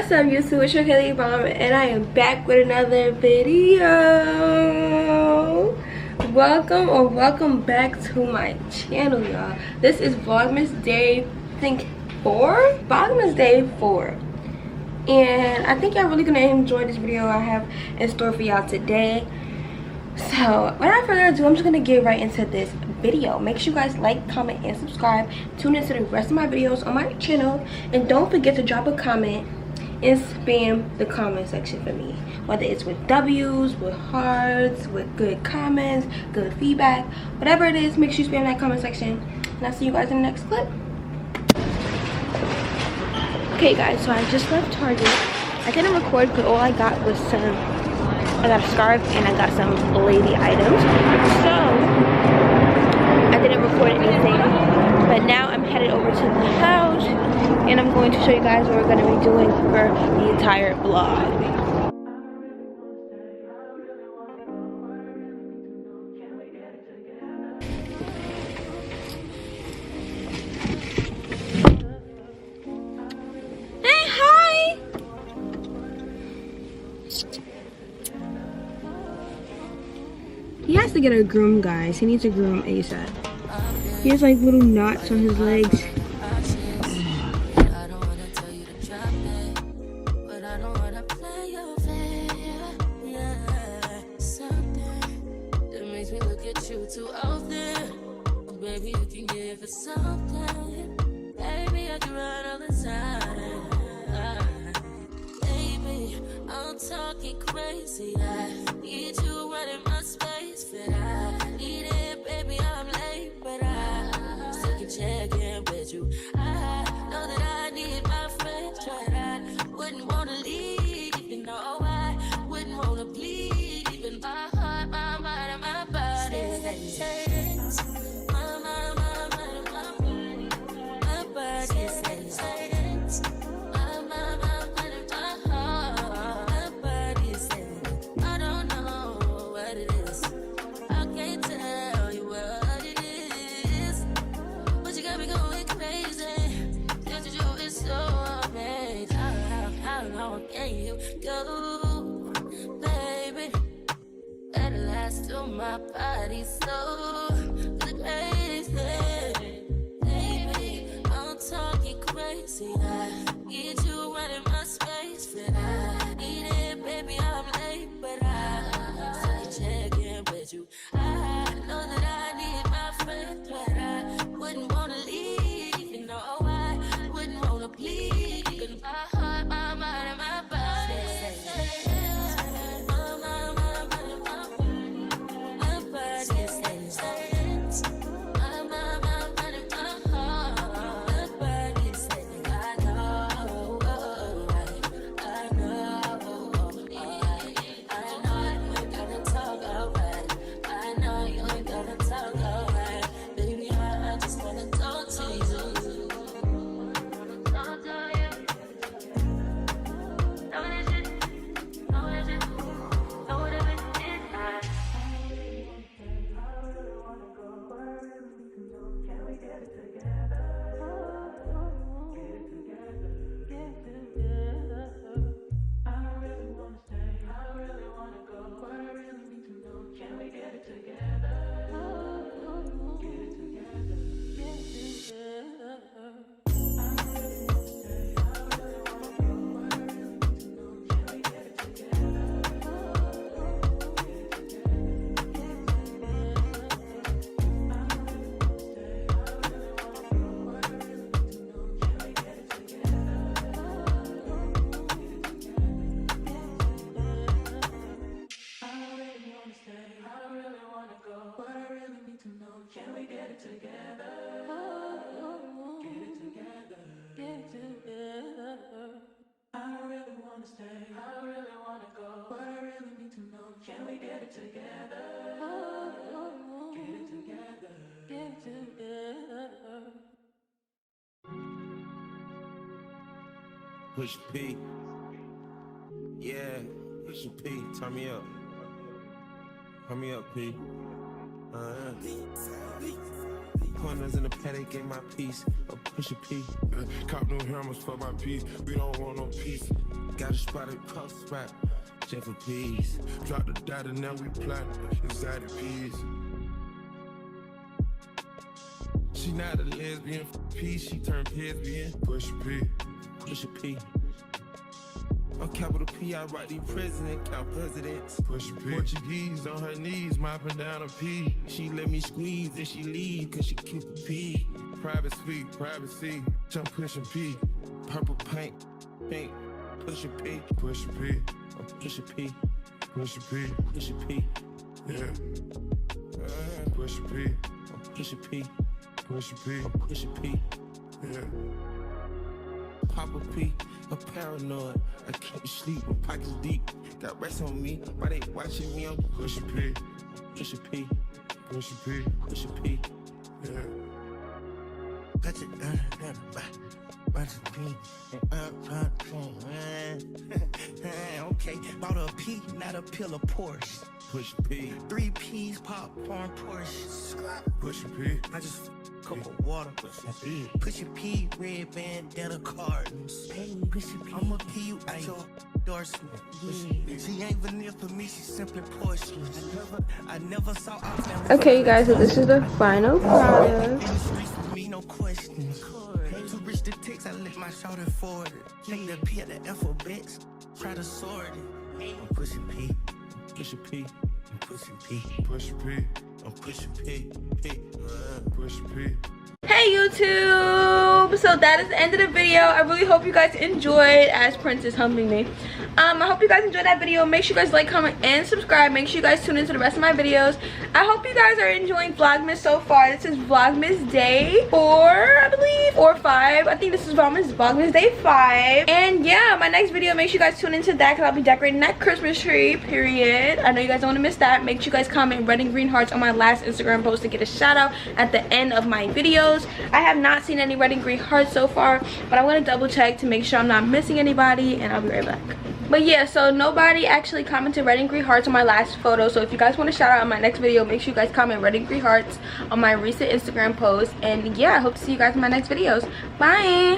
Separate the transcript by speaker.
Speaker 1: What's up, YouTube? It's your Kaylalebomb, and I am back with another video. Welcome back to my channel, y'all. This is Vlogmas Day, I think 4? Vlogmas Day 4. And I think y'all really gonna enjoy this video I have in store for y'all today. So without further ado, I'm just gonna get right into this video. Make sure you guys like, comment, and subscribe. Tune into the rest of my videos on my channel, and don't forget to drop a comment and spam the comment section for me, whether it's with W's, with hearts, with good comments, good feedback, whatever it is. Make sure you spam that comment section, and I'll see you guys in the next clip. Okay guys, so I just left Target. I didn't record because all I got was I got a scarf and I got some lady items, so I didn't record anything. But now I'm headed over to the house, and I'm going to show you guys what we're going to be doing for the entire vlog. Hey, hi! He has to get a groom, guys. He needs a groom ASAP. He has like little knots on his legs.
Speaker 2: I'm talking crazy. I need you right in my space, but I need it, baby. I'm late, but I still can check in with you. I know that I need my friends, but I wouldn't wanna leave, even though I wouldn't wanna bleed, even my heart, my mind, and my body. My mind, my body, my body says. Go, baby, at last to my body so crazy, baby. I'm talking crazy. I need you right in my space, but I need it, baby. I'm late, but I still check in with you. I know that I need my friends, but I wouldn't wanna leave, even though I wouldn't wanna bleed, even my heart, my mind, and my body. Can we get it together? Get it together. Get it together. I don't really wanna stay. I don't really wanna go. But I really need to know. Can we get it together? Get it together. Get it together.
Speaker 3: Push P. Yeah, push P. Turn me up. Turn me up, P. Corners in the paddock, get my piece. A push a P.
Speaker 4: Cop new hammers for my piece. We don't want no peace.
Speaker 3: got a spot at Puff Spot. Check for peas. Drop the dot and now we plot. Exotic peas. She not a lesbian. P, she turned lesbian. Push a P. Push a P. On capital P, I write the president, count presidents. Push a P. Portuguese on her knees, mopping down a P. She let me squeeze and she leave, cause she keep a P. Private suite, privacy, jump pushing P. Purple paint, pink, push a P. Push a P. Push a P. Push a P. Push a P. Yeah. Push a P. Push a P. Push a P. Push a P. Yeah. Papa P. I'm paranoid. I can't sleep. My pockets deep. Got rest on me. Why they watching me? I'm push a P. Push a P. Push a P. Push a P. Yeah. Touch it.
Speaker 4: Okay, bought a P, not a pill of Porsche.
Speaker 3: Push a P.
Speaker 4: 3 P's, popcorn, Porsche.
Speaker 3: Push a P.
Speaker 4: I just cup of water. Push a P, red bandana cartons. Push a P. I'ma pee you out your endorsement. She ain't vanilla for me, she's simply porcelain. I never saw our
Speaker 1: Okay, you guys, so this is the final product.
Speaker 4: me, no questions. Too rich to text, I let my shoulder forward it. Take the P at the alphabets, try to sort it. I'm pushing P,
Speaker 3: Push a P.
Speaker 4: I'm pushing P,
Speaker 3: Push a P.
Speaker 4: I'm pushing P, P.
Speaker 3: Push a P.
Speaker 1: Hey YouTube, so that is the end of the video. I really hope you guys enjoyed as Prince is humping me. I hope you guys enjoyed that video. Make sure you guys like, comment, and subscribe. Make sure you guys tune into the rest of my videos. I hope you guys are enjoying Vlogmas so far. This is Vlogmas day 4, I believe, or 5. I think this is Vlogmas day 5. And yeah, my next video, make sure you guys tune into that because I'll be decorating that Christmas tree, period. I know you guys don't want to miss that. Make sure you guys comment red and green hearts on my last Instagram post to get a shout out at the end of my videos. I have not seen any red and green hearts so far, but I'm going to double check to make sure I'm not missing anybody, and I'll be right back. But yeah, so nobody actually commented red and green hearts on my last photo, so if you guys want to shout out on my next video, make sure you guys comment red and green hearts on my recent Instagram post. And yeah, I hope to see you guys in my next videos. Bye!